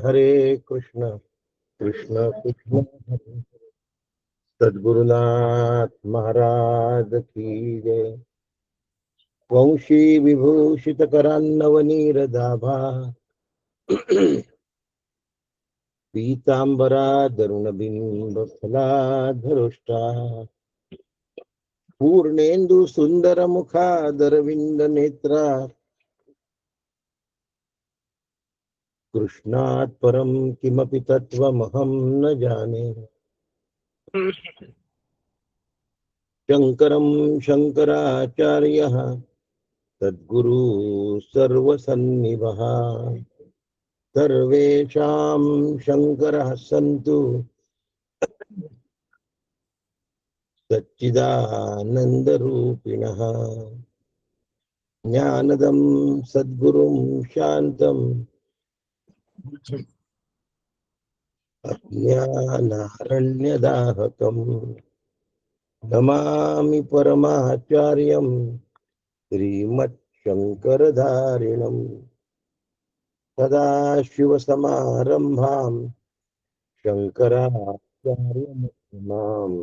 हरे कृष्ण कृष्ण कृष्ण हरे सद्गुरुनाथ महाराज की जय। वंशी विभूषित करान्नवनीर दाभा पीतांबरा दरुण बिंब फलाधरुष्टा पूर्णेन्दु सुंदर मुखादरविंद नेत्रा कृष्णात् परम किमपि तत्त्वमहं न जाने। शंकरं शंकराचार्यः सद्गुरु सर्वसन्निभः सर्वेषां शंकरः सन्तु सच्चिदानन्दरूपिणः। ज्ञानदं सद्गुरुं शान्तं अज्ञानारण्यदाहकम् नमामि परमाचार्यं श्रीमच्छङ्करधारिणम्। सदाशिवसमारम्भां शङ्कराचार्यमध्यमाम्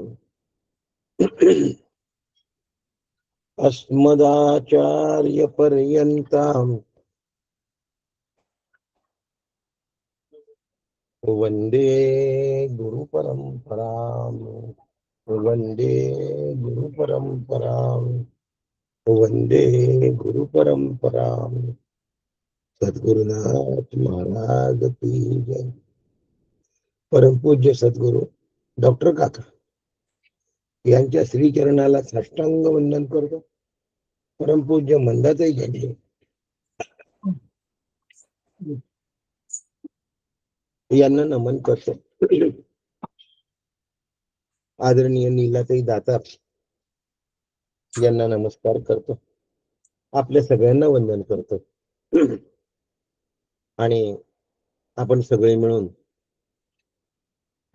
अस्मदाचार्यपर्यन्तां वन्दे गुरुपरम्पराम् वन्दे गुरुपरम्पराम् वन्दे गुरुपरम्पराम्। सद्गुरुनाथ महाराज की जय। परमपूज्य सद्गुरु डॉक्टर काका यांच्या श्रीचरणाला साष्टांग वंदन करतो. परमपूज्य मंदाताई झेंडे यांना नमन करतो. आदरणीय नीलाताई दातार यांना नमस्कार करतो. आपल्या सगळ्यांना वंदन करतो. आणि आपण सगळे मिळून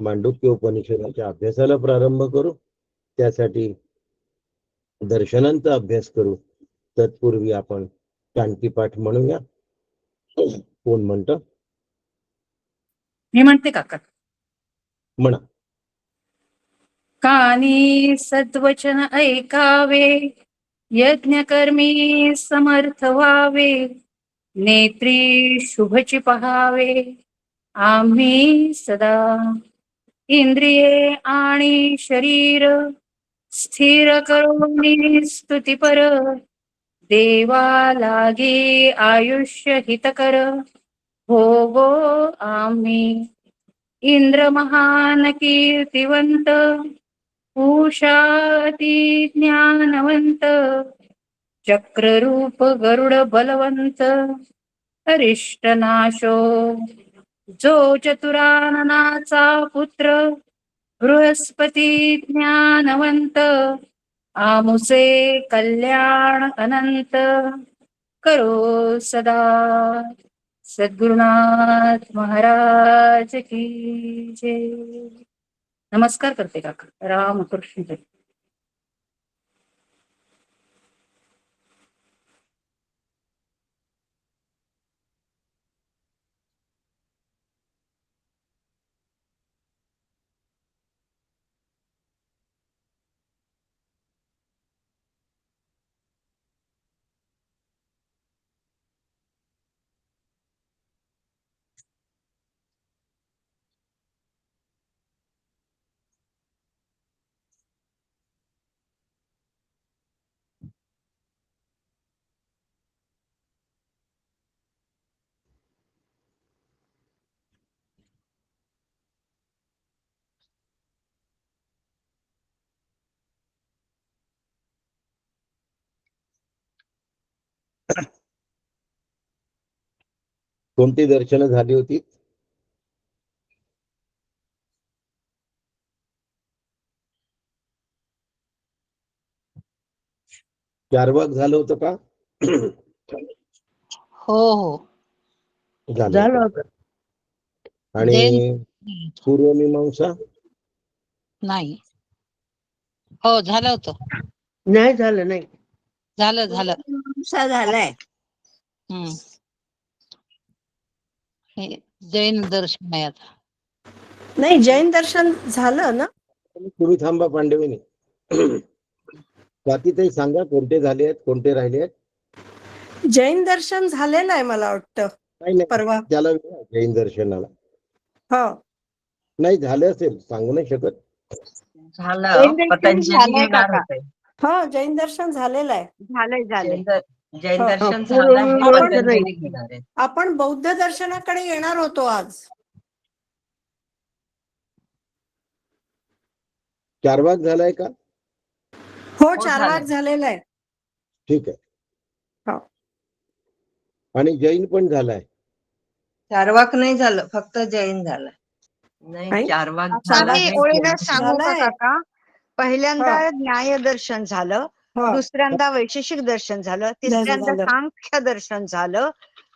मांडुक्य उपनिषदाच्या अभ्यासाला प्रारंभ करू. त्यासाठी दर्शनांचा अभ्यास करू. तत्पूर्वी आपण शांतीपाठ म्हणूया. कोण म्हणतं? मी म्हणते काका. म्हणा. कानी सद्वचन ऐकावे, यज्ञकर्मी समर्थ व्हावे, नेत्री शुभची पहावे आम्ही सदा. इंद्रिये आणि शरीर स्थिर करून स्तुतीपर, देवा लागे आयुष्य हितकर भोगो आम्ही. इंद्र महान कीर्तिवंत, उषा अति ज्ञानवंत, चक्ररूप गरुड बलवंत, अरिष्ट नाशो जो चतुराननाचा पुत्र, बृहस्पती ज्ञानवंत, आमुसे कल्याण अनंत करो सदा. सद्गुरुनाथ महाराज की जय. नमस्कार करते काका. रामकृष्ण हरी. कोणती दर्शनं झाली होती? चारवाक झालं होतं का? हो हो झालं होतं. आणि पूर्वमीमांसा नाही. हो झालं होतं. नाही झालं. नाही झालं झालाय. हम्म. हे जैन दर्शन आहे आता. नाही, जैन दर्शन झालं ना. तुम्ही थांबा पांडविनी. स्वातीताई सांगा कोणते झाले आहेत, कोणते राहिले आहेत. जैन दर्शन झालेलं आहे मला वाटतं नाही नाही, परवा. त्याला वेळ आहे जैन दर्शनाला. हो, नाही झालं असेल, सांगू नाही शकत. झालं. जैन दर्शन पतंजली झालंय येणार काका. होते. हो, जैन दर्शन झालेलं आहे. झालंय झालंय. जैन हो. दर्शन पूर्ण झालं हे पूर्ण पतंजली नाही. घेणार आहे. आपण बौद्ध दर्शनाकडे येणार होतो आज. चारवाक झालाय का? हो, चारवाक झालंय. झालेला आहे. ठीक आहे. हो. आणि जैन पण झालाय. चारवाक नाही झालं, फक्त जैन झालं. नाही, नाही? चारवाक चारवाक झाला आम्ही नाही. ओळीनं सांगू का झालंय. काका? पहिल्यांदा न्याय दर्शन झालं, हो, दुसऱ्यांदा वैशेषिक दर्शन झालं, तिसऱ्यांदा झालं. सांख्य दर्शन झालं,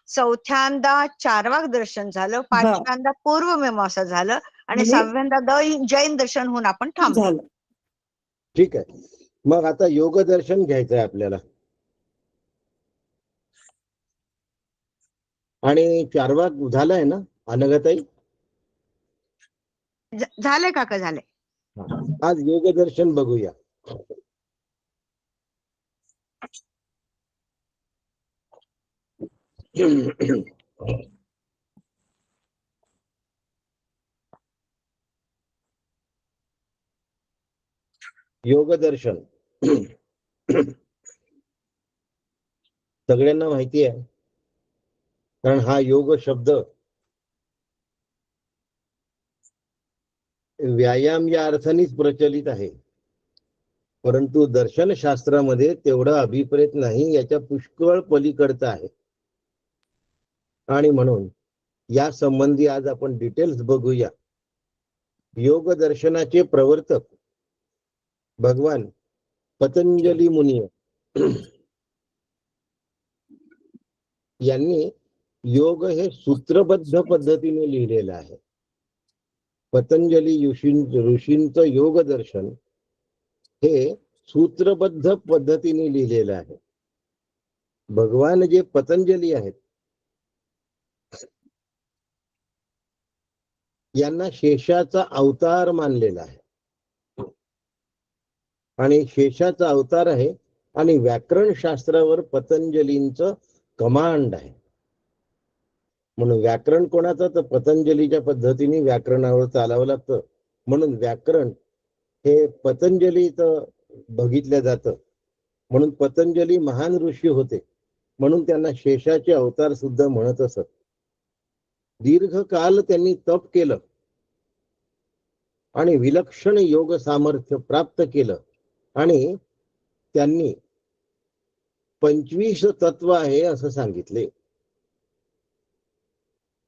चौथ्यांदा चारवाक दर्शन झालं, पाचव्यांदा पूर्वमीमांसा झालं आणि आणि 6व्यांदा जैन दर्शन होऊन आपण थांबलो. झालं. ठीक आहे. मग आता योग दर्शन घ्यायचंय आपल्याला. आणि चारवाक झालाय ना अनघताई? झालंय काका, झालंय. आज योग दर्शन बघूया. योग दर्शन सगळ्यांना माहिती आहे, कारण हा योग शब्द व्यायाम या अर्थानेच प्रचलित आहे, परंतु दर्शनशास्त्रामध्ये तेवढा अभिप्रेत नाही, याच्या पुष्कळ पलीकडचं आहे. आणि म्हणून या संबंधी आज आपण डिटेल्स बघूया. योग दर्शनाचे प्रवर्तक भगवान पतंजली मुनी यांनी योग हे सूत्रबद्ध पद्धतीने लिहिलेलं आहे. पतंजली ऋषींचं योग दर्शन हे सूत्रबद्ध पद्धतीने लिहिलेलं आहे. भगवान जे पतंजली आहेत यांना शेषाचा अवतार मानलेला आहे, आणि शेषाचा अवतार आहे आणि व्याकरण शास्त्रावर पतंजलींचं कमांड आहे. म्हणून व्याकरण कोणाचं, तर पतंजलीच्या पद्धतीने व्याकरणावर चालावं लागतं. म्हणून व्याकरण हे पतंजलीचं बघितलं जातं. म्हणून पतंजली महान ऋषी होते, म्हणून त्यांना शेषाचे अवतार सुद्धा म्हणत असत. दीर्घकाल त्यांनी तप केलं आणि विलक्षण योग सामर्थ्य प्राप्त केलं, आणि त्यांनी 25 तत्व आहे असं सांगितले.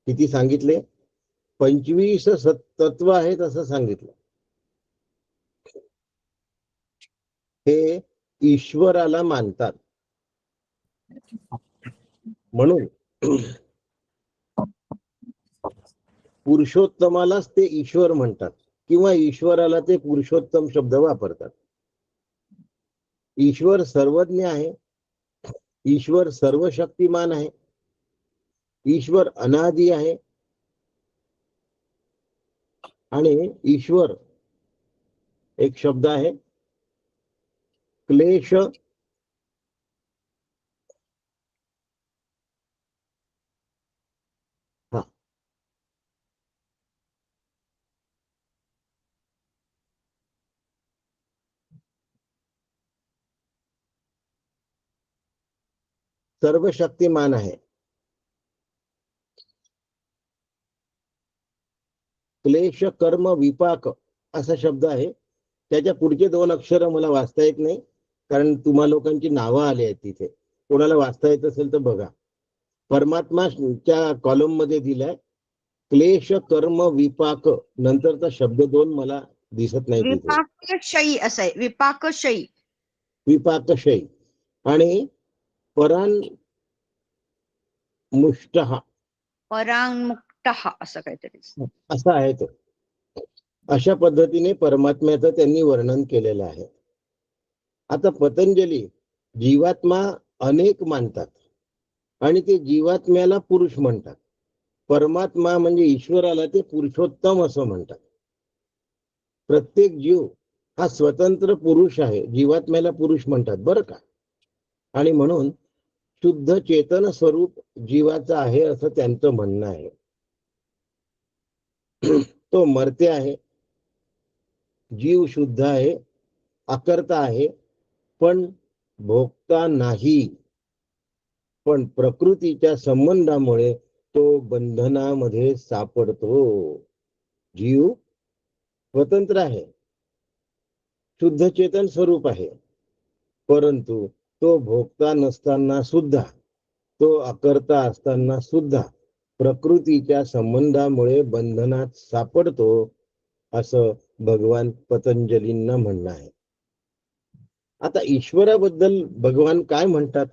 किती सांगितले? 25 तत्व आहेत असं सांगितलं. हे ईश्वराला मानतात. म्हणून पुरुषोत्तमालाच ते ईश्वर म्हणतात, किंवा ईश्वराला ते पुरुषोत्तम शब्द वापरतात. ईश्वर सर्वज्ञ आहे, ईश्वर सर्वशक्तिमान आहे, ईश्वर अनादि आहे, आणि ईश्वर एक शब्द आहे क्लेश सर्वशक्तिमान आहे. क्लेश कर्म विपाक असा शब्द आहे. त्याच्या पुढचे 2 अक्षर मला वाचता येत नाही, कारण तुम्हा लोकांची नावं आली आहेत तिथे. कोणाला वाचता येत असेल तर बघा. परमात्माच्या कॉलम मध्ये दिलाय क्लेश कर्म विपाक, नंतरचा शब्द 2 मला दिसत नाही तिथे. विपाकशयी असं आहे, विपाकशयी. विपाकशयी आणि परान मुष्टहा परांगमुक्त असं काहीतरी. असा आहे तो. अशा पद्धतीने परमात्म्याचं त्यांनी वर्णन केलेलं आहे. आता पतंजली जीवात्मा अनेक मानतात आणि ते जीवात्म्याला पुरुष म्हणतात. परमात्मा म्हणजे ईश्वराला ते पुरुषोत्तम असं म्हणतात. प्रत्येक जीव हा स्वतंत्र पुरुष आहे. जीवात्म्याला पुरुष म्हणतात बरं का. आणि म्हणून शुद्ध चेतन स्वरूप जीवाचं आहे असं त्यांचं म्हणणं आहे. तो मर्त्य आहे, जीव शुद्ध आहे, अकर्ता आहे, पण भोगता नाही. पण प्रकृतीच्या संबंधामुळे तो बंधनामध्ये सापडतो. जीव स्वतंत्र आहे, शुद्ध चेतन स्वरूप आहे, परंतु तो भोगता नसताना सुद्धा, तो अकर्ता असताना सुद्धा प्रकृतीच्या संबंधामुळे बंधनात सापडतो असं भगवान पतंजलींना म्हणणं आहे. आता ईश्वराबद्दल भगवान काय म्हणतात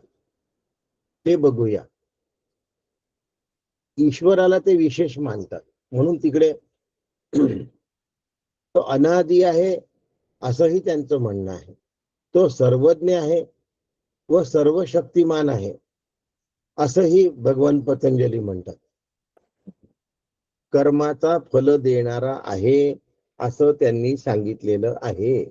ते बघूया. ईश्वराला ते विशेष मानतात, म्हणून तिकडे तो अनादि आहे असंही त्यांचं म्हणणं आहे. तो सर्वज्ञ आहे व सर्व शक्तिमान आहे असंही भगवान पतंजली म्हणतात. कर्माचा फल देणारा आहे असं त्यांनी सांगितलेलं आहे.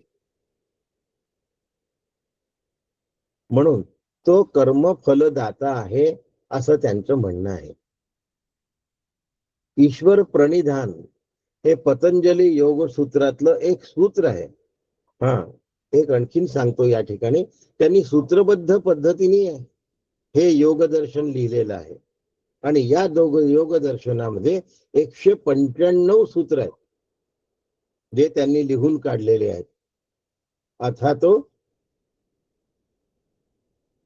म्हणून तो कर्म फलदाता आहे असं त्यांचं म्हणणं आहे. ईश्वर प्रणिधान हे पतंजली योग सूत्रातलं एक सूत्र आहे. एक आणखीन सांगतो या ठिकाणी, त्यांनी सूत्रबद्ध पद्धतीने हे योग दर्शन लिहिलेलं आहे. आणि या योग दर्शनामध्ये 195 सूत्र आहेत जे त्यांनी लिहून काढलेले आहेत.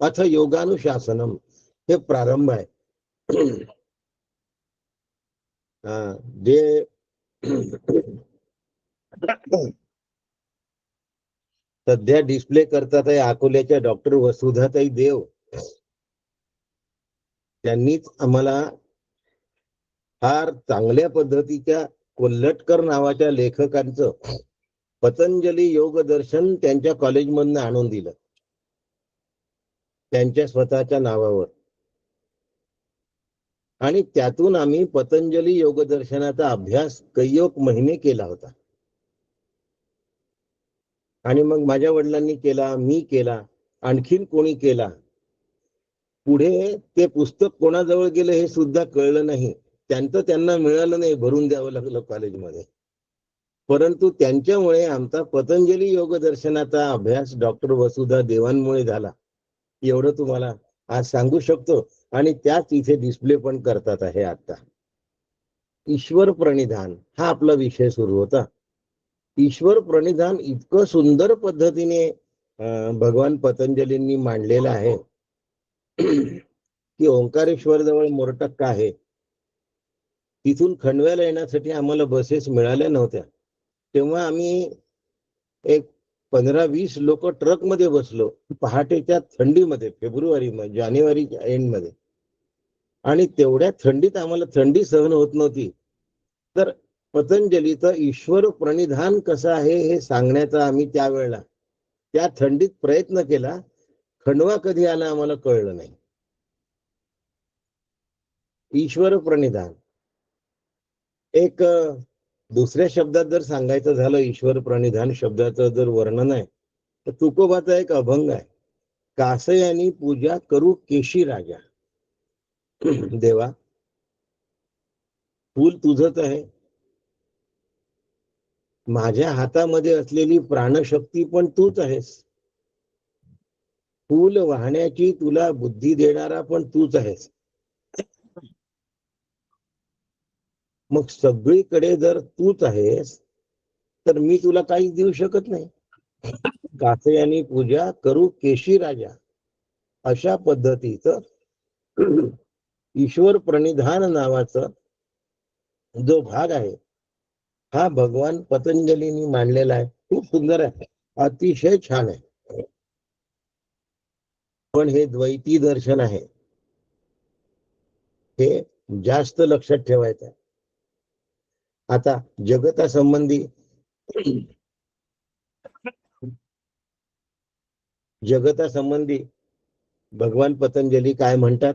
अथ योगानुशासनम हे प्रारंभ आहे. जे सध्या डिस्प्ले करतात आहे अकोल्याच्या डॉक्टर वसुधाताई देव. त्यांनीच आम्हाला फार चांगल्या पद्धतीच्या कोल्हटकर नावाच्या लेखकांचं पतंजली योग दर्शन त्यांच्या कॉलेजमधनं आणून दिलं त्यांच्या स्वतःच्या नावावर. आणि त्यातून आम्ही पतंजली योग दर्शनाचा अभ्यास कैक महिने केला होता. आणि मग माझ्या वडिलांनी केला, मी केला, आणखीन कोणी केला. पुढे ते पुस्तक कोणाजवळ गेलं हे सुद्धा कळलं नाही. त्यांना मिळालं नाही, भरून द्यावं लागलं कॉलेजमध्ये. परंतु त्यांच्यामुळे आमचा पतंजली योग दर्शनाचा अभ्यास डॉक्टर वसुधा देवांमुळे झाला, एवढं तुम्हाला आज सांगू शकतो. आणि त्याच इथे डिस्प्ले पण करतात आहे. आता ईश्वर प्रणिधान हा आपला विषय सुरू होता. ईश्वर प्रणिधान इतकं सुंदर पद्धतीने भगवान पतंजलींनी मांडलेलं आहे की ओंकारेश्वर जवळ मोरटक्का आहे, तिथून खंडव्याला येण्यासाठी आम्हाला बसेस मिळाल्या नव्हत्या. तेव्हा आम्ही एक 15-20 लोक ट्रक मध्ये बसलो पहाटेच्या थंडीमध्ये, जानेवारीच्या एंड मध्ये. आणि तेवढ्या थंडीत आम्हाला थंडी सहन होत नव्हती. तर पतंजलीचं ईश्वर प्रणिधान कसं आहे हे सांगण्याचा आम्ही त्यावेळेला त्या थंडीत प्रयत्न केला. खंडवा कधी आला आम्हाला कळलं नाही. ईश्वर प्रणिधान एक दुसऱ्या शब्दात जर सांगायचं झालं, ईश्वर प्रणिधान शब्दाचं जर वर्णन आहे तर तुकोबाचा एक अभंग आहे. कासयानी पूजा करू केशी राजा. देवा, फूल तुझंच आहे, माझ्या हातामध्ये असलेली प्राणशक्ती पण तूच आहेस, फूल वाहण्याची तुला बुद्धी देणारा पण तूच आहेस. मग सगळीकडे जर तूच आहेस तर मी तुला काहीच देऊ शकत नाही. कासयानी पूजा करू केशी राजा, अशा पद्धतीचं ईश्वर प्रणिधान नावाचा जो भाग आहे हा भगवान पतंजलींनी मांडलेला आहे. खूप सुंदर आहे, अतिशय छान आहे. पण हे द्वैती दर्शन आहे, हे जास्त लक्षात ठेवायचं आहे. आता जगतासंबंधी भगवान पतंजली काय म्हणतात?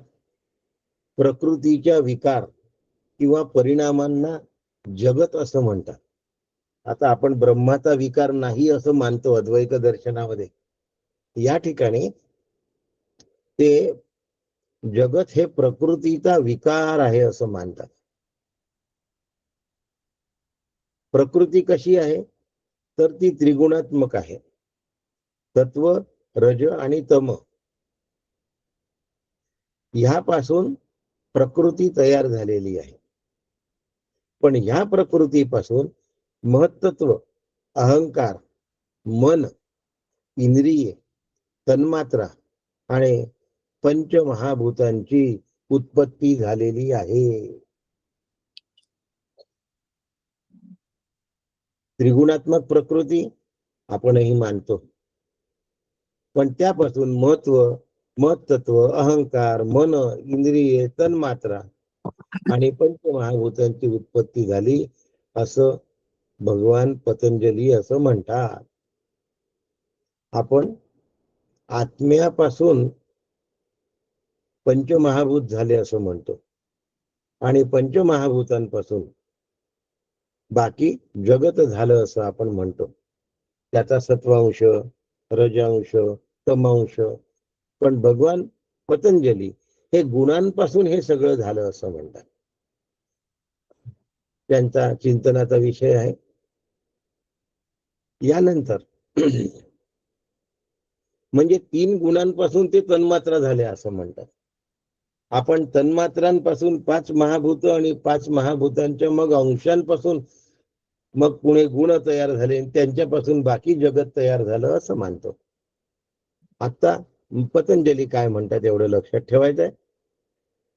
प्रकृतीच्या विकार किंवा परिणामांना जगत असं म्हणतात. आता आपण ब्रह्माचा विकार नाही असं मानतो अद्वैत दर्शनामध्ये. या ठिकाणी ते जगत हे प्रकृतीचा विकार आहे असं मानतात. प्रकृती कशी आहे तर ती त्रिगुणात्मक आहे. तत्व, रज आणि तम ह्यापासून प्रकृती तयार झालेली आहे. पण ह्या प्रकृतीपासून महत्त्व, अहंकार, मन, इंद्रिये, तन्मात्रा आणि पंचमहाभूतांची उत्पत्ती झालेली आहे. त्रिगुणात्मक प्रकृती आपणही मानतो, पण त्यापासून महत्त्व, अहंकार, मन, इंद्रिये, तन्मात्रा आणि पंचमहाभूतांची उत्पत्ती झाली असं भगवान पतंजली असं म्हणतात. आपण आत्म्यापासून पंचमहाभूत झाले असं म्हणतो आणि पंचमहाभूतांपासून बाकी जगत झालं असं आपण म्हणतो. त्याचा सत्वांश, रजांश, तमांश. पण भगवान पतंजली हे गुणांपासून हे सगळं झालं असं म्हणतात. त्यांचा चिंतनाचा विषय आहे. यानंतर म्हणजे 3 गुणांपासून ते तन्मात्रा झाले असं म्हणतात. आपण तन्मात्रांपासून 5 महाभूत आणि 5 महाभूतांच्या मग अंशांपासून मग पुणे गुण तयार झाले, त्यांच्यापासून बाकी जगत तयार झालं असं मानतो. आता पतंजली काय म्हणतात एवढं लक्षात ठेवायचंय.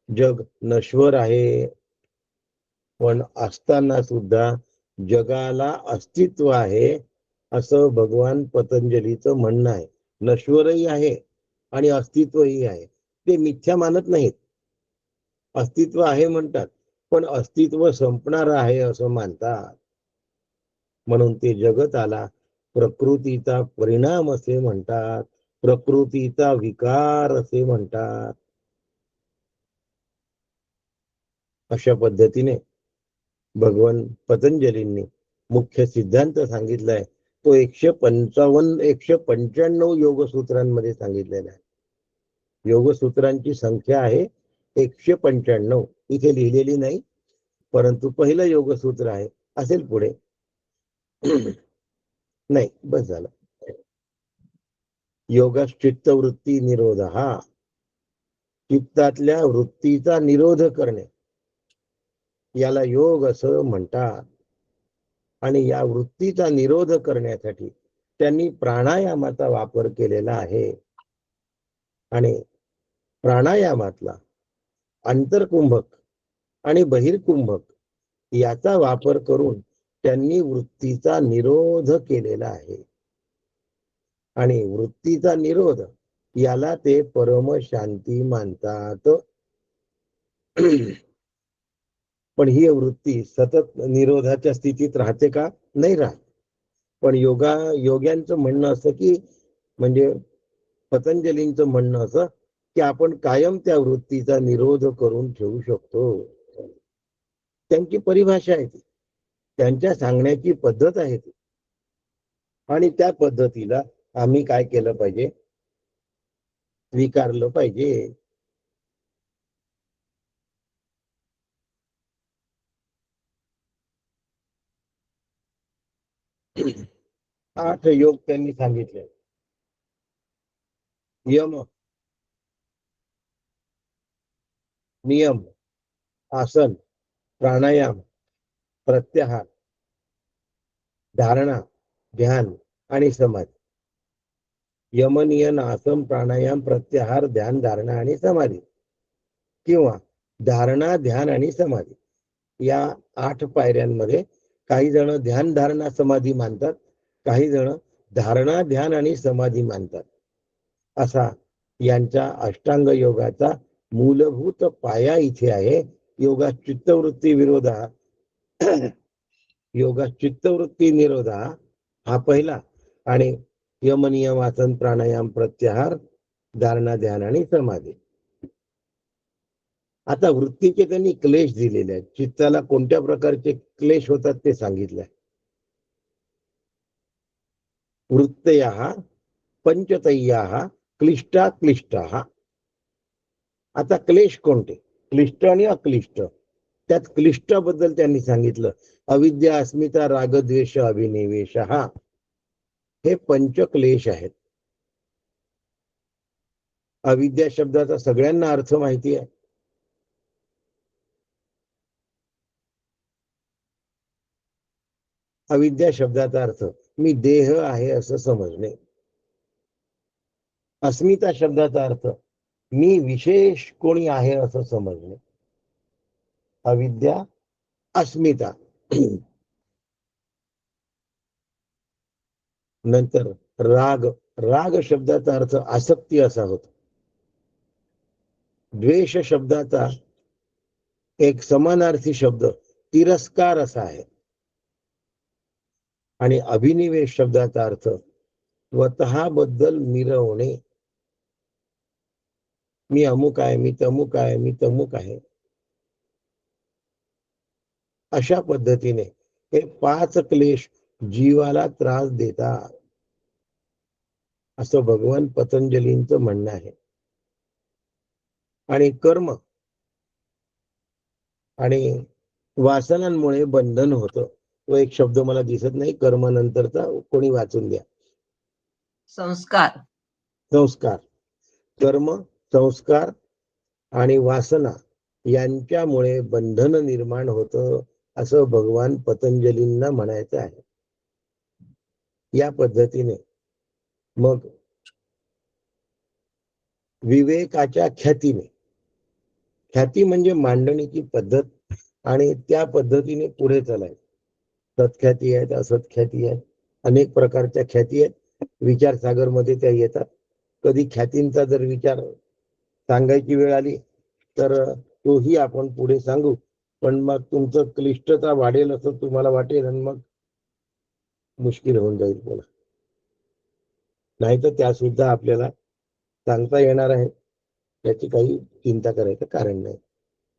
जग नश्वर आहे, पण असताना सुद्धा जगाला अस्तित्व आहे असं भगवान पतंजलीचं म्हणणं आहे. नश्वरही आहे आणि अस्तित्वही आहे. ते मिथ्या मानत नाहीत. अस्तित्व आहे म्हणतात, पण अस्तित्व संपणार आहे असं मानतात. म्हणून ते जगताला प्रकृतीचा परिणाम असे म्हणतात, प्रकृतीचा विकार असे म्हणतात. अशा पद्धतीने भगवान पतंजलींनी मुख्य सिद्धांत सांगितलाय. तो 195 योगसूत्रांमध्ये सांगितलेला आहे. योगसूत्रांची संख्या आहे 195. इथे लिहिलेली नाही, परंतु पहिलं योगसूत्र आहे. असेल पुढे. नाही, बस झालं. योगश्चित्त वृत्ती निरोध, हा चित्तातल्या वृत्तीचा निरोध करणे याला योग असं म्हणतात. आणि या वृत्तीचा निरोध करण्यासाठी त्यांनी प्राणायामाचा वापर केलेला आहे. आणि प्राणायामातला अंतर्कुंभक आणि बहिर्कुंभक याचा वापर करून त्यांनी वृत्तीचा निरोध केलेला आहे. आणि वृत्तीचा निरोध याला ते परम शांती मानतात. पण ही वृत्ती सतत निरोधाच्या स्थितीत राहते का? नाही राहत. पण योग्यांचं म्हणणं असं की, म्हणजे पतंजलींचं म्हणणं असं की आपण कायम त्या वृत्तीचा निरोध करून ठेवू शकतो. त्यांची परिभाषा आहे ती, त्यांच्या सांगण्याची पद्धत आहे ती. आणि त्या पद्धतीला आम्ही काय केलं पाहिजे? स्वीकारलं पाहिजे. आठ योग त्यांनी सांगितले. यम, नियम, आसन, प्राणायाम, प्रत्याहार, धारणा, ध्यान आणि समाधी. यम, नियम, आसन, प्राणायाम, प्रत्याहार, ध्यान, धारणा आणि समाधी. किंवा धारणा, ध्यान आणि समाधी या 8 पायऱ्यांमध्ये काही जण ध्यान, धारणा, समाधी मानतात, काही जण धारणा, ध्यान आणि समाधी मानतात. असा यांच्या अष्टांग योगाचा मूलभूत पाया इथे आहे. योगा चित्तवृत्ती विरोधा योगा चित्तवृत्ती निरोधा हा पहिला, आणि यम, नियम, आसन, प्राणायाम, प्रत्याहार, धारणा, ध्यान आणि समाधी. आता वृत्तीचे त्यांनी क्लेश दिलेले आहेत. चित्ताला कोणत्या प्रकारचे क्लेश होतात ते सांगितलंय. वृत्तया पंचतय्या क्लिष्टा क्लिष्टा. आता क्लेश कोणते? क्लिष्ट आणि अक्लिष्ट. त्यात क्लिष्टाबद्दल त्यांनी सांगितलं. अविद्या, अस्मिता, रागद्वेष, अभिनिवेश हे पंचक्लेश आहेत. अविद्या शब्दाचा सगळ्यांना अर्थ माहिती आहे. अविद्या शब्दाचा अर्थ मी देह आहे असं समजणे. अस्मिता शब्दाचा अर्थ मी विशेष कोणी आहे असं समजणे. अविद्या, अस्मिता. नंतर राग. राग शब्दाचा अर्थ आसक्ती असा होतो. द्वेष शब्दाचा एक समानार्थी शब्द तिरस्कार असा आहे. आणि अभिनिवेश शब्दाचा अर्थ स्वतः बद्दल मिरवणे. मी अमुक आहे, मी तमुक आहे, मी तमुक आहे. अशा पद्धतीने हे 5 क्लेश जीवाला त्रास देतात असं भगवान पतंजलींचं म्हणणं आहे. आणि कर्म आणि वासनांमुळे बंधन होतं. तो एक शब्द मला दिसत नाही, कर्म नंतरचा, कोणी वाचून द्या. संस्कार. संस्कार. कर्म, संस्कार आणि वासना यांच्यामुळे बंधन निर्माण होतं असं भगवान पतंजलींना म्हणायचं आहे. या पद्धतीने मग विवेकाच्या ख्यातीने, ख्याती म्हणजे मांडणीची पद्धत आणि त्या पद्धतीने पुढे चालायचं. सत्ख्याती आहेत, असत्ख्याती आहेत, अनेक प्रकारच्या ख्याती आहेत. विचारसागर मध्ये त्या येतात. कधी ख्यातींचा जर विचार सांगायची वेळ आली तर तोही आपण पुढे सांगू. पण मग तुमचं क्लिष्टता वाढेल असं तुम्हाला वाटेल आणि मग मुश्किल होऊन जाईल मला. नाही तर त्या सुद्धा आपल्याला सांगता येणार आहे. त्याची काही चिंता करायचं कारण नाही.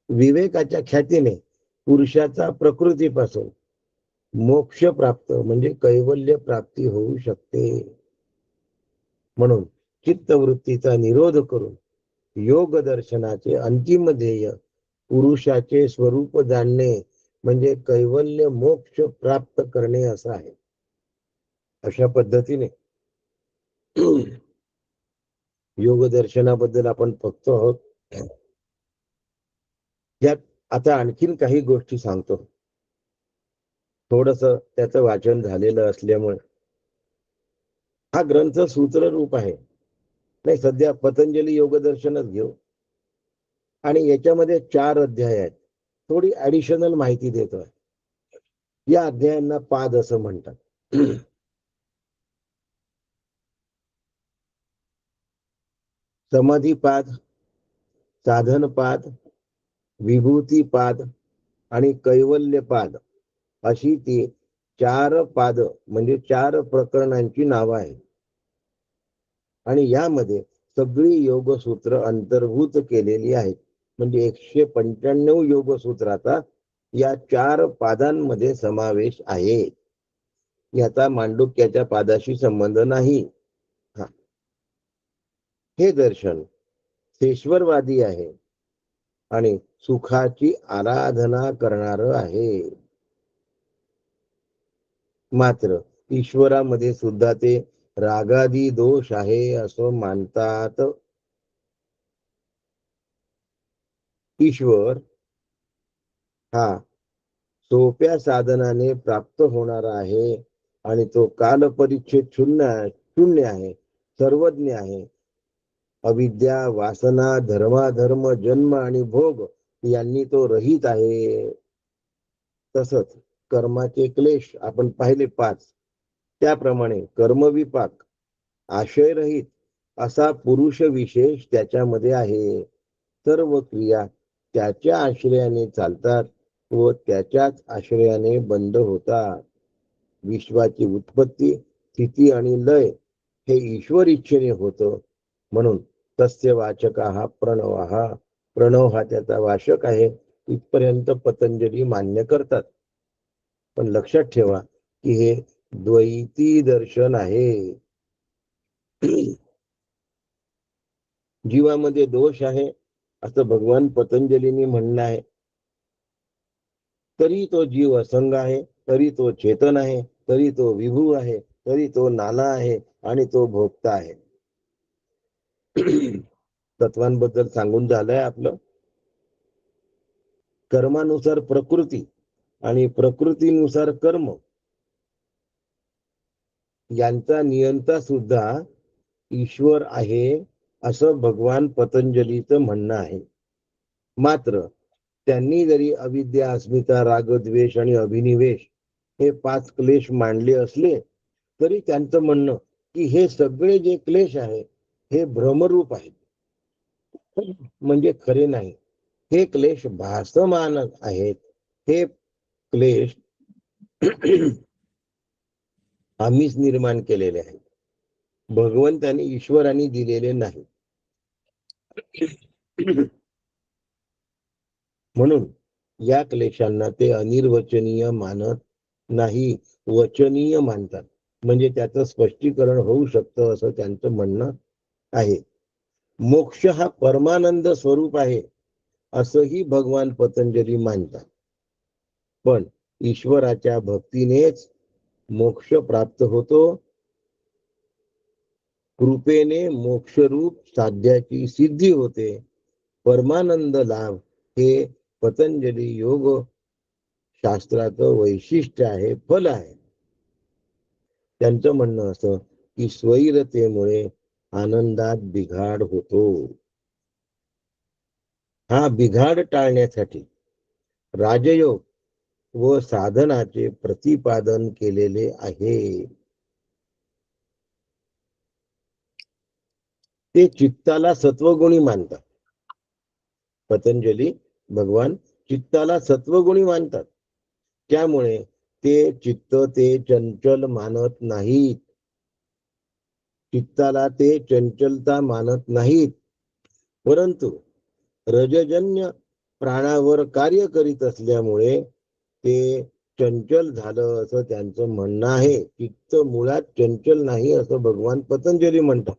विवेकाच्या ख्यातीने पुरुषाचा प्रकृतीपासून मोक्ष प्राप्त म्हणजे कैवल्य प्राप्ती होऊ शकते. म्हणून चित्तवृत्तीचा निरोध करून योग दर्शनाचे अंतिम ध्येय पुरुषाचे स्वरूप जाणणे म्हणजे कैवल्य मोक्ष प्राप्त करणे असं आहे. अशा पद्धतीने योग दर्शनाबद्दल आपण बघतो आहोत. यात आता आणखीन काही गोष्टी सांगतो. थोडस त्याचं वाचन झालेलं असल्यामुळे हा ग्रंथ सूत्र रूप आहे. नाही, सध्या पतंजली योग दर्शनच घेऊ आणि याच्यामध्ये 4 अध्याय आहेत. थोडी ऍडिशनल माहिती देतोय. या अध्यायांना पाद असं म्हणतात. समाधीपाद, साधनपाद, विभूतीपाद आणि कैवल्यपाद अशी ती 4 पाद म्हणजे 4 प्रकरणांची नावं आहेत. आणि यामध्ये सगळी योगसूत्र अंतर्भूत केलेली आहेत. म्हणजे 195 योगसूत्राचा या 4 पादांमध्ये समावेश आहे. याचा मांडुक्याच्या पादाशी संबंध नाही. हे दर्शन शेश्वरवादी आहे आणि सुखाची आराधना करणार आहे. मात्र ईश्वरामध्ये सुद्धा ते रागादी दोष आहे असं मानतात. ईश्वर हा सोप्या साधनाने प्राप्त होणारा आहे आणि तो कालपरिच्छेद शून्य आहे, सर्वज्ञ आहे. अविद्या, वासना, धर्माधर्म, जन्म आणि भोग यांनी तो रहित आहे. तसंच कर्माचे क्लेश आपण पाहिले 5, त्याप्रमाणे कर्मविपाक आशयरहित असा पुरुष विशेष त्याच्यामध्ये आहे. सर्व क्रिया त्याच्या आश्रयाने चालतात व त्याच्याच आश्रयाने बंद होतात. विश्वाची उत्पत्ती, स्थिती आणि लय हे ईश्वर इच्छेने होतं. म्हणून तस्य वाचकः प्रणवः प्रणव हा त्याचा वाचक आहे, इथपर्यंत पतंजली मान्य करतात. पण लक्षात ठेवा की हे द्वैती दर्शन आहे. जीवामध्ये दोष आहे असं भगवान पतंजलींनी म्हणणं आहे. तरी तो जीव असंग आहे, तरी तो चेतन आहे, तरी तो विभू आहे, तरी तो नाना आहे आणि तो भोक्ता आहे. तत्वांबद्दल सांगून झालंय आपलं. कर्मानुसार प्रकृती आणि प्रकृतीनुसार कर्म यांचा नियंता सुद्धा ईश्वर आहे असं भगवान पतंजलीचं म्हणणं आहे. मात्र त्यांनी जरी अविद्या, अस्मिता, राग, द्वेष आणि अभिनिवेश हे 5 क्लेश मांडले असले तरी त्यांचं म्हणणं की हे सगळे जे क्लेश आहे हे भ्रमरूप आहेत, म्हणजे खरे नाही. हे क्लेश भासमान आहेत. हे क्लेश आम्हीच निर्माण केलेले आहेत, भगवंताने, ईश्वराने दिलेले नाही. म्हणून या क्लेशांना ते अनिर्वचनीय मानत नाही, वचनीय मानतात. म्हणजे त्याचं स्पष्टीकरण होऊ शकतं असं त्यांचं म्हणणं आहे. मोक्ष हा परमानंद स्वरूप आहे असंही भगवान पतंजली मानतात. पण ईश्वराच्या भक्तीनेच मोक्ष प्राप्त होतो. कृपेने मोक्षरूप साध्याची सिद्धी होते. परमानंद लाभ हे पतंजली योग शास्त्राचं वैशिष्ट्य आहे, फल आहे. त्यांचं म्हणणं असं की स्वैरतेमुळे आनंदात बिघाड होतो. हा बिघाड टाळण्यासाठी राजयोग व साधनाचे प्रतिपादन केलेले आहे. ते चित्ताला सत्वगुणी मानतात. पतंजली भगवान चित्ताला सत्वगुणी मानतात. त्यामुळे ते चित्त ते चंचल मानत नाहीत. चित्ताला ते चंचलता मानत नाहीत, परंतु रजजन्य प्राणावर कार्य करीत असल्यामुळे ते चंचल झालं असं त्यांचं म्हणणं आहे. चित्त मुळात चंचल नाही असं भगवान पतंजली म्हणतात.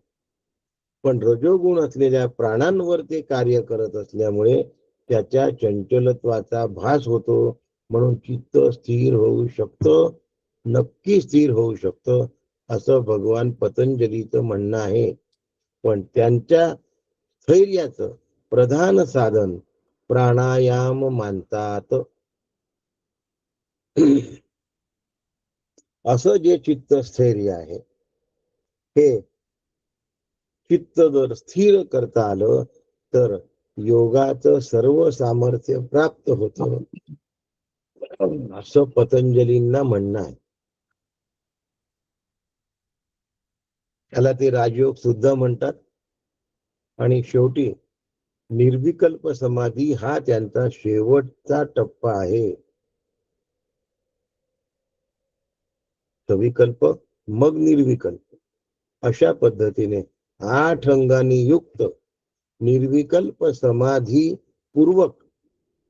पण रजोगुण असलेल्या प्राणांवर ते कार्य करत असल्यामुळे त्याच्या चंचलत्वाचा भास होतो. म्हणून चित्त स्थिर होऊ शकतं, नक्की स्थिर होऊ शकतं असं भगवान पतंजलीचं म्हणणं आहे. पण त्यांच्या स्थैर्याचं प्रधान साधन प्राणायाम मानतात. असं जे चित्त स्थैर्य आहे, हे चित्त जर स्थिर करता आलं तर योगाचं सर्व सामर्थ्य प्राप्त होतं असं पतंजलींना म्हणणं आहे. त्याला ते राजयोग सुद्धा म्हणतात. आणि शेवटी निर्विकल्प समाधी हा त्यांचा शेवटचा टप्पा आहे. सविकल्प मग निर्विकल्प अशा पद्धतीने 8 अंगांनी युक्त निर्विकल्प समाधी पूर्वक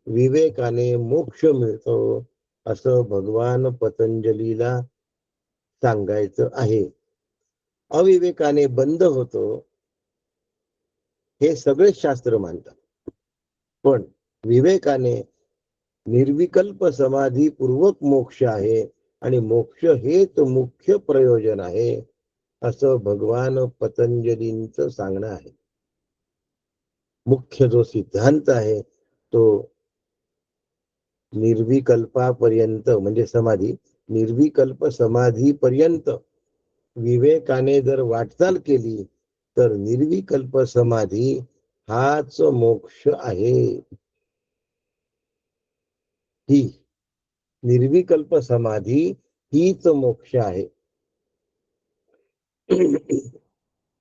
विवेकाने मोक्ष मिळतो असं भगवान पतंजलीला सांगायचं आहे. अविवेकाने बंद होतो हे सगळे शास्त्र मानतात. पण विवेकाने निर्विकल्प समाधी पूर्वक मोक्ष आहे आणि मोक्ष हेच मुख्य प्रयोजन आहे असं भगवान पतंजलींचं सांगणं आहे. मुख्य जो सिद्धांत आहे तो निर्विकल्पापर्यंत म्हणजे समाधी, निर्विकल्प समाधी पर्यंत विवेकाने जर वाटचाल केली तर निर्विकल्प समाधी हाच मोक्ष आहे. ही निर्विकल्प समाधी हीच मोक्ष आहे.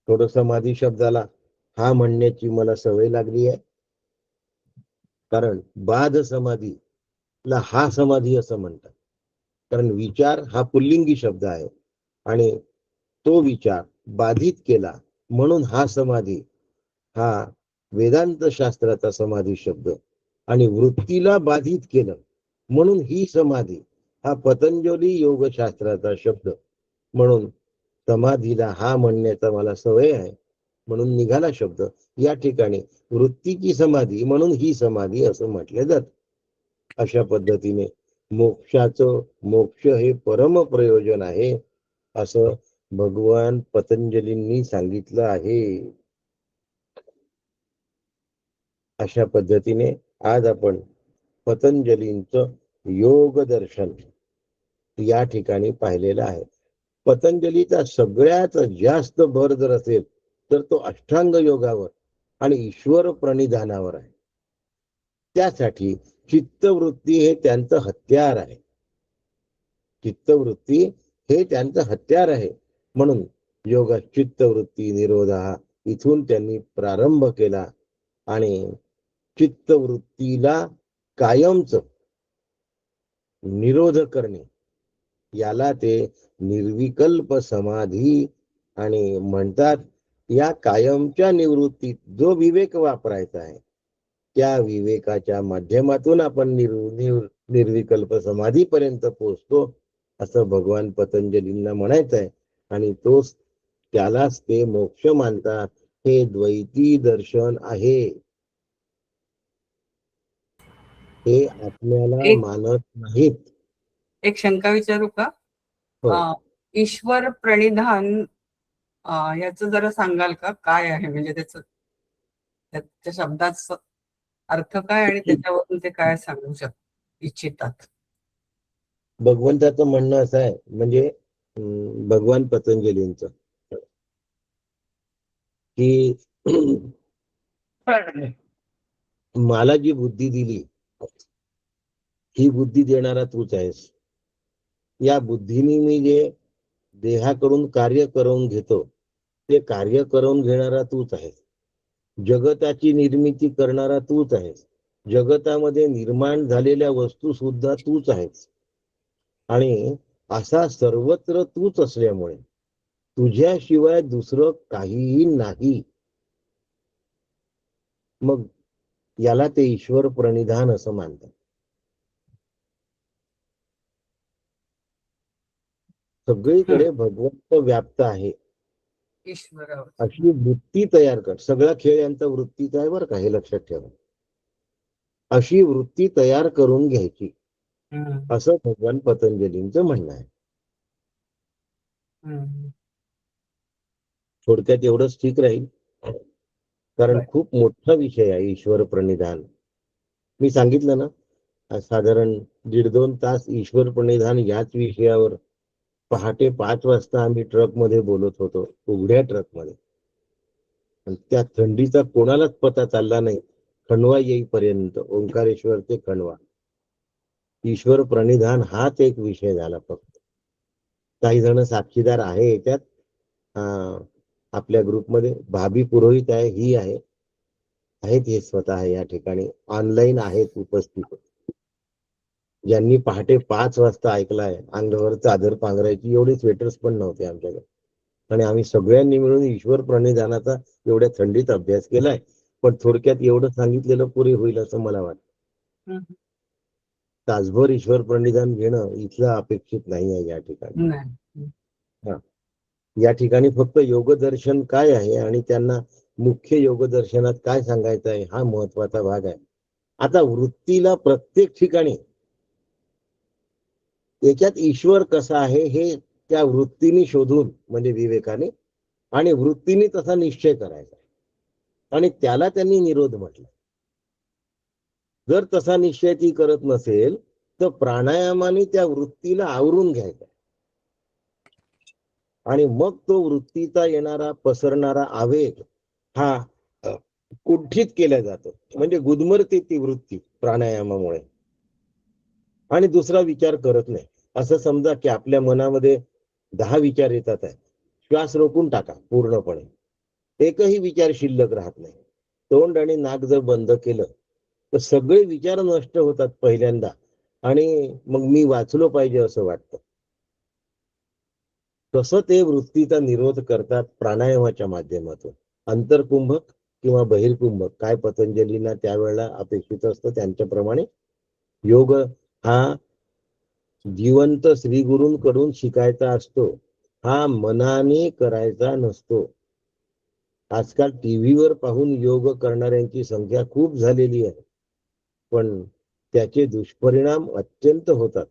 थोडं समाधी शब्दाला हा म्हणण्याची मला सवय लागली आहे, कारण बाध समाधीला हा समाधी असं म्हणतात. कारण विचार हा पुल्लिंगी शब्द आहे आणि तो विचार बाधित केला म्हणून हा समाधी हा वेदांत शास्त्राचा समाधी शब्द आणि वृत्तीला बाधित केलं म्हणून ही समाधी हा पतंजली योगशास्त्राचा शब्द. म्हणून समाधीला हा म्हणण्याचा मला सवय आहे म्हणून निघाला शब्द. या ठिकाणी वृत्तीची समाधी म्हणून ही समाधी असं म्हटलं जात. अशा पद्धतीने मोक्ष हे परम प्रयोजन आहे असं भगवान पतंजलींनी सांगितलं आहे. अशा पद्धतीने आज आपण पतंजलींचं योग दर्शन या ठिकाणी पाहिलेलं आहे. पतंजलीचा सगळ्यात जास्त भर जर असेल तर तो अष्टांग योगावर आणि ईश्वर प्रणिधानावर आहे. त्यासाठी चित्तवृत्ती हे त्यांचं हत्यार आहे. चित्तवृत्ती हे त्यांचं हत्यार आहे. म्हणून योग चित्तवृत्ती निरोधा इथून त्यांनी प्रारंभ केला आणि चित्तवृत्तीला कायमच निरोध करणे याला ते निर्विकल्प समाधी आणि म्हणतात. या कायमच्या निवृत्तीत जो विवेक वापरायचा आहे त्या विवेकाच्या माध्यमातून आपण निर्विकल्प समाधीपर्यंत पोहोचतो असं भगवान पतंजलींना म्हणायचं आहे. आणि त्यालाच ते मोक्ष मानतात. हे द्वैती दर्शन आहे. हे आपल्याला मानत नाहीत. एक शंका विचारू का? हो. ईश्वर प्रणिधान याचं जरा सांगाल का? काय आहे म्हणजे त्या शब्दाचा अर्थ काय आणि त्याच्यावरून ते काय सांगू इच्छितात? भगवंताचं म्हणणं असं आहे म्हणजे भगवान पतंजलींचं की मला जी बुद्धी दिली ही बुद्धी देणारा तूच आहेस. या बुद्धीने मी जे देहाकडून कार्य करून घेतो ते कार्य करून घेणारा तूच आहेस. जगताची निर्मिती करणारा तूच आहेस. जगतामध्ये निर्माण झालेल्या वस्तू सुद्धा तूच आहेस. आणि असा सर्वत्र तूच असल्यामुळे तुझ्याशिवाय दुसरं काहीही नाही. मग याला ते ईश्वर प्रणिधान असं मानतात. सगळीकडे भगवंत व्याप्त आहे ईश्वरावर अशी वृत्ती तयार कर. सगळा खेळ यांचा वृत्तीचा आहे बरं का, हे लक्षात ठेवा. अशी वृत्ती तयार करून घ्यायची असं भगवान पतंजलींचं म्हणणं आहे. थोडक्यात एवढंच ठीक राहील कारण खूप मोठा विषय आहे ईश्वर प्रणिधान. मी सांगितलं ना साधारण 1.5-2 तास ईश्वर प्रणिधान याच विषयावर पहाटे 5 वाजता आम्ही ट्रक मध्ये बोलत होतो, उघड्या ट्रक मध्ये. त्या थंडीचा कोणालाच पता चालला नाही खंडवा येईपर्यंत. ओंकारेश्वर ते खंडवा ईश्वर प्रणिधान हाच एक विषय झाला फक्त. काही जण साक्षीदार आहे याच्यात. आपल्या ग्रुपमध्ये भाभी पुरोहित आहे, ही आहेत हे स्वतः या ठिकाणी ऑनलाईन आहेत उपस्थित. ज्यांनी पहाटे 5 वाजता ऐकलाय. अंगावर चादर पांघरायची एवढे स्वेटर्स पण नव्हते आमच्याकडे आणि आम्ही सगळ्यांनी मिळून ईश्वर प्रणिधानाचा एवढ्या थंडीत अभ्यास केलाय. पण थोडक्यात एवढं सांगितलेलं पुरे होईल असं मला वाटतं. तासभर ईश्वर प्रणिधान घेणं इथलं अपेक्षित नाही आहे या ठिकाणी. या ठिकाणी फक्त योगदर्शन काय आहे आणि त्यांना मुख्य योगदर्शनात काय सांगायचं आहे हा महत्वाचा भाग आहे. आता वृत्तीला प्रत्येक ठिकाणी याच्यात ईश्वर कसा आहे हे त्या वृत्तीने शोधून म्हणजे विवेकाने आणि वृत्तीने तसा निश्चय करायचा आणि त्याला त्यांनी निरोध म्हटलं. जर तसा निश्चय ती करत नसेल तर प्राणायामाने त्या वृत्तीला आवरून घ्यायचा आणि मग तो वृत्तीचा येणारा पसरणारा आवेग हा कुंठित केला जातो. म्हणजे गुदमरते ती वृत्ती प्राणायामामुळे आणि दुसरा विचार करत नाही. असं समजा की आपल्या मनामध्ये 10 विचार येतात आहे. श्वास रोखून टाका पूर्णपणे. एकही विचार शिल्लक राहत नाही. तोंड आणि नाक जर बंद केलं तर सगळे विचार नष्ट होतात पहिल्यांदा आणि मग मी वाचलो पाहिजे असं वाटतं. तसं ते वृत्तीचा निरोध करतात प्राणायामाच्या माध्यमातून. अंतर्कुंभक किंवा बहिर्कुंभ काय पतंजलींना त्यावेळेला अपेक्षित असतं त्यांच्याप्रमाणे योग हा जिवंत श्री गुरूंकडून शिकायचा असतो, हा मनाने करायचा नसतो. आजकाल टीव्हीवर पाहून योग करणाऱ्यांची संख्या खूप झालेली आहे, पण त्याचे दुष्परिणाम अत्यंत होतात.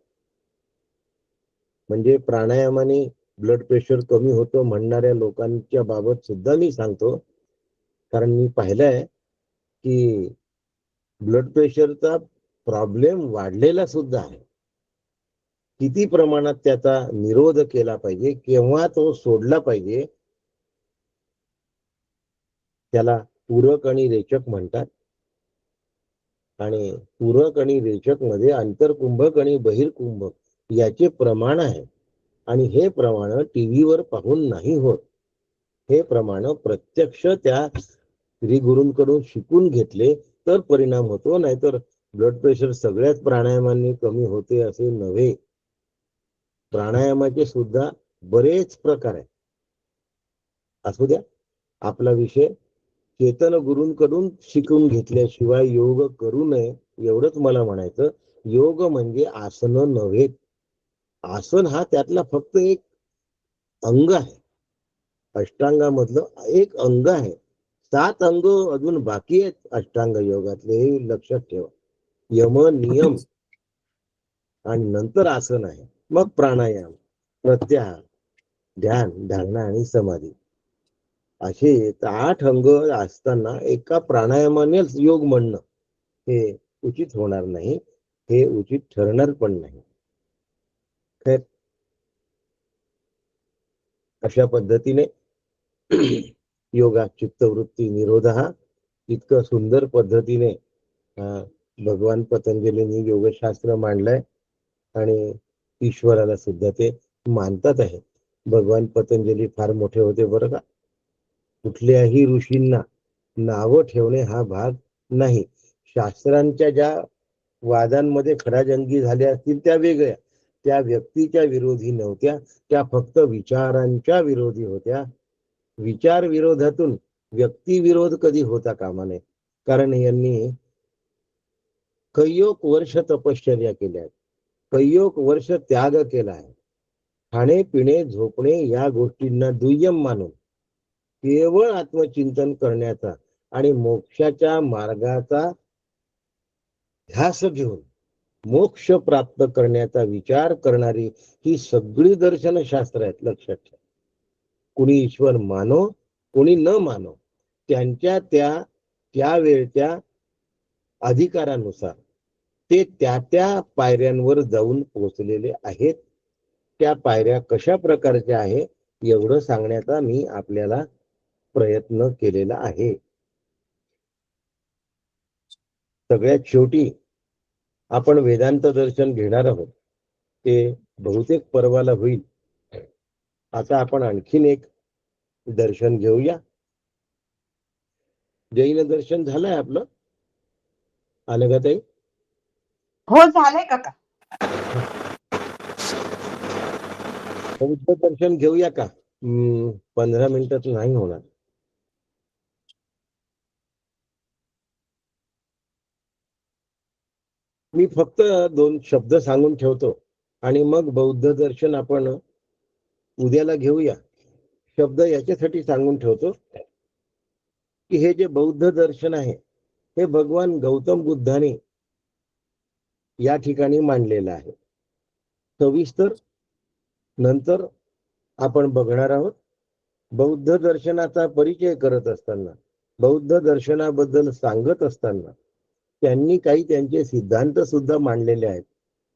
म्हणजे प्राणायामाने ब्लड प्रेशर कमी होतं म्हणणाऱ्या लोकांच्या बाबत सुद्धा मी सांगतो, कारण मी पाहिलंय की ब्लड प्रेशरचा प्रॉब्लेम वाढलेला सुद्धा आहे. किती प्रमाणात त्याचा निरोध केला पाहिजे, केव्हा तो सोडला पाहिजे, त्याला पूरक आणि रेचक म्हणतात. आणि पूरक आणि रेचक मध्ये अंतर्कुंभक आणि बहिर्कुंभक याचे प्रमाण आहे. आणि हे प्रमाण टीव्हीवर पाहून नाही होत. हे प्रमाण प्रत्यक्ष त्या श्री गुरूंकडून शिकून घेतले तर परिणाम होतो, नाहीतर ब्लड प्रेशर सगळ्याच प्राणायामांनी कमी होते असे नव्हे. प्राणायामाचे सुद्धा बरेच प्रकार आहेत. असू द्या, आपला विषय चेतन गुरूंकडून शिकून घेतल्याशिवाय योग करू नये एवढंच मला म्हणायचं. योग म्हणजे आसन नव्हे. आसन हा त्यातला फक्त एक अंग आहे, अष्टांगामधलं एक अंग आहे. 7 अंग अजून बाकी आहेत अष्टांग योगातले, हे लक्षात ठेवा. यम नियम आणि नंतर आसन आहे, मग प्राणायाम, प्रत्याहार, ध्यान, धारणा आणि समाधी असे 8 अंग असताना एका प्राणायामानेच योग म्हणणं हे उचित होणार नाही, हे उचित ठरणार पण नाही. खैर, अशा पद्धतीने योगा चित्तवृत्ती निरोध हा इतकं सुंदर पद्धतीने भगवान पतंजलींनी योगशास्त्र मांडलंय आणि ईश्वराला सुद्धा ते मानतात आहे. भगवान पतंजली फार मोठे होते बरं का. कुठल्याही ऋषींना नावं ठेवणे हा भाग नाही. शास्त्रांच्या ज्या वादांमध्ये खडाजंगी झाल्या असतील त्या वेगळ्या, त्या व्यक्तीच्या विरोधी नव्हत्या, त्या फक्त विचारांच्या विरोधी होत्या. विचार विरोधातून व्यक्ती विरोध कधी होता कामा नये, कारण यांनी कैयोक वर्ष तपश्चर्या केल्या, कैयोक वर्ष त्याग केला आहे. खाणे पिणे झोपणे या गोष्टींना दुय्यम मानून केवळ आत्मचिंतन करण्याचा आणि मोक्षाच्या मार्गाचा ध्यास घेऊन मोक्ष प्राप्त करण्याचा विचार करणारी ही सगळी दर्शनशास्त्र आहेत. लक्षात ठेवा. कुणी ईश्वर मानो कोणी न मानो, त्यांच्या त्या वेळच्या अधिकारानुसार ते त्या पायऱ्यांवर जाऊन पोहोचलेले आहेत. त्या पायऱ्या कशा प्रकारच्या आहे एवढं सांगण्याचा मी आपल्याला प्रयत्न केलेला आहे. सगळ्यात शेवटी आपण वेदांत दर्शन घेणार आहोत, ते बहुतेक परवाला होईल. आता आपण आणखीन एक दर्शन घेऊया. जैन दर्शन झालंय आपलं, आलं का ताई? हो झालंय काका. बौद्ध दर्शन घेऊया का? 15 मिनिटात नाही होणार. मी फक्त 2 शब्द सांगून ठेवतो आणि मग बौद्ध दर्शन आपण उद्याला घेऊया. शब्द याच्यासाठी सांगून ठेवतो की हे जे बौद्ध दर्शन आहे हे भगवान गौतम बुद्धाने या ठिकाणी मांडलेलं आहे. सविस्तर नंतर आपण बघणार आहोत. बौद्ध दर्शनाचा परिचय करत असताना, बौद्ध दर्शनाबद्दल सांगत असताना त्यांनी काही त्यांचे सिद्धांत सुद्धा मांडलेले आहेत.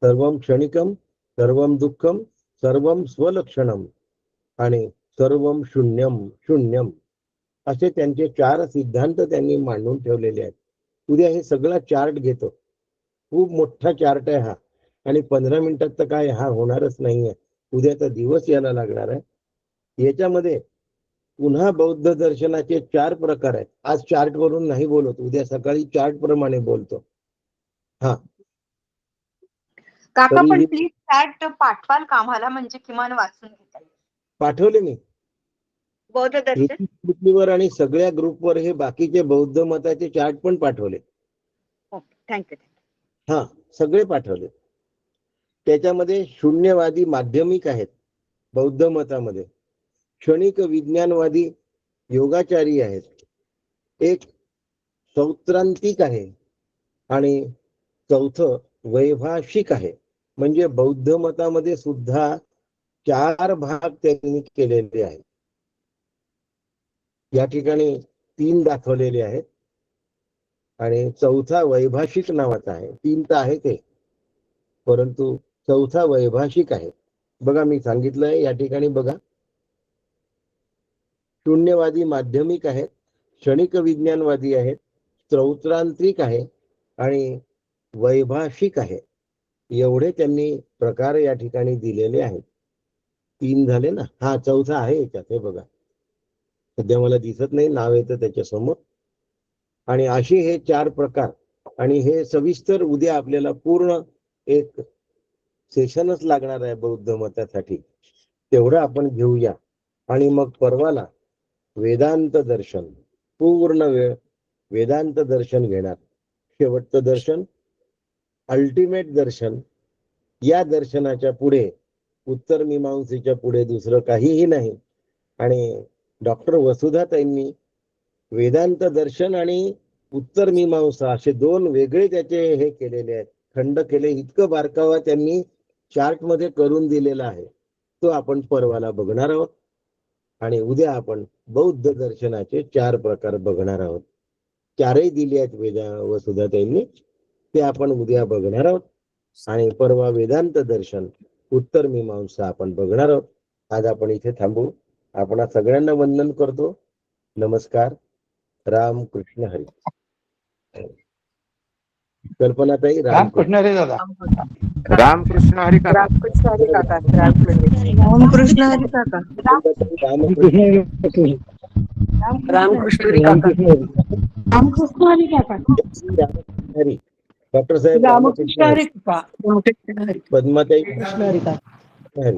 सर्वम क्षणिकम, सर्वम दुःखम, सर्वम स्वलक्षणम आणि सर्वम शून्यम शून्यम असे त्यांचे 4 सिद्धांत त्यांनी मांडून ठेवलेले आहेत. उद्या हे सगळा चार्ट घेतो. खूप मोठा चार्ट आहे हा आणि 15 मिनिटात तर काय हा होणारच नाहीये. उद्याचा दिवस यायला लागणार आहे. याच्यामध्ये पुन्हा बौद्ध दर्शनाचे 4 प्रकार आहेत. आज चार्ट वरून नाही बोलत, उद्या सकाळी चार्ट प्रमाणे बोलतो. हा काका पण तरीही प्लीज चार्ट पाठवाल का आम्हाला, म्हणजे किमान वाचून घेता येईल. पाठवले मी. बौद्ध दर्शन पृथ्वीवर आणि सगळ्या ग्रुपवर हे बाकीचे बौद्ध मताचे चार्ट पण पाठवले. थँक्यू. हा, सगळे पाठवले. त्याच्यामध्ये शून्यवादी माध्यमिक आहेत बौद्ध मतामध्ये, क्षणिक विज्ञानवादी योगाचारी आहेत, एक सौत्रांतिक आहे आणि चौथं वैभाषिक आहे. म्हणजे बौद्ध मतामध्ये सुद्धा 4 भाग त्यांनी केलेले आहेत. या ठिकाणी 3 दाखवलेले आहेत आणि चौथा वैभाषिक नावाचा आहे. 3 तर आहे ते, परंतु चौथा वैभाषिक आहे. बघा मी सांगितलंय या ठिकाणी बघा, शून्यवादी माध्यमिक आहेत, क्षणिक विज्ञानवादी आहेत, चौत्रांत्रिक आहे आणि वैभाषिक आहे. एवढे त्यांनी प्रकार या ठिकाणी दिलेले आहेत. 3 झाले ना. हा चौथा आहे याच्यात, हे बघा सध्या मला दिसत नाही, नाव येतं त्याच्या समोर. आणि असे हे 4 प्रकार, आणि हे सविस्तर उद्या आपल्याला पूर्ण एक सेशनच लागणार आहे बौद्ध मतासाठी. तेवढं आपण घेऊया आणि मग परवाला वेदांत दर्शन, पूर्ण वेळ वेदांत दर्शन घेणार. शेवटचं दर्शन, अल्टिमेट दर्शन. या दर्शनाच्या पुढे, उत्तर मीमांसेच्या पुढे दुसरं काहीही नाही. आणि डॉक्टर वसुधाताईंनी वेदांत दर्शन आणि उत्तर मीमांसा असे 2 वेगळे त्याचे हे केलेले आहेत, खंड केले. इतकं बारकावा त्यांनी चार्ट मध्ये करून दिलेला आहे. तो आपण परवाला बघणार आहोत आणि उद्या आपण बौद्ध दर्शनाचे 4 प्रकार बघणार आहोत. 4ही दिले आहेत वसुधाताईंनी, ते आपण उद्या बघणार आहोत. आणि परवा वेदांत दर्शन, उत्तर मीमांसा आपण बघणार आहोत. आज आपण इथे थांबू. आपण सगळ्यांना वंदन करतो. नमस्कार. राम कृष्ण हरी. कल्पनाताई, रामकृष्ण हरी दादा. रामकृष्ण हरी काका. रामकृष्ण हरी काका. रामकृष्ण हरी काका. हरी. डॉक्टर साहेब रामकृष्ण हरी. पद्माताई हरी.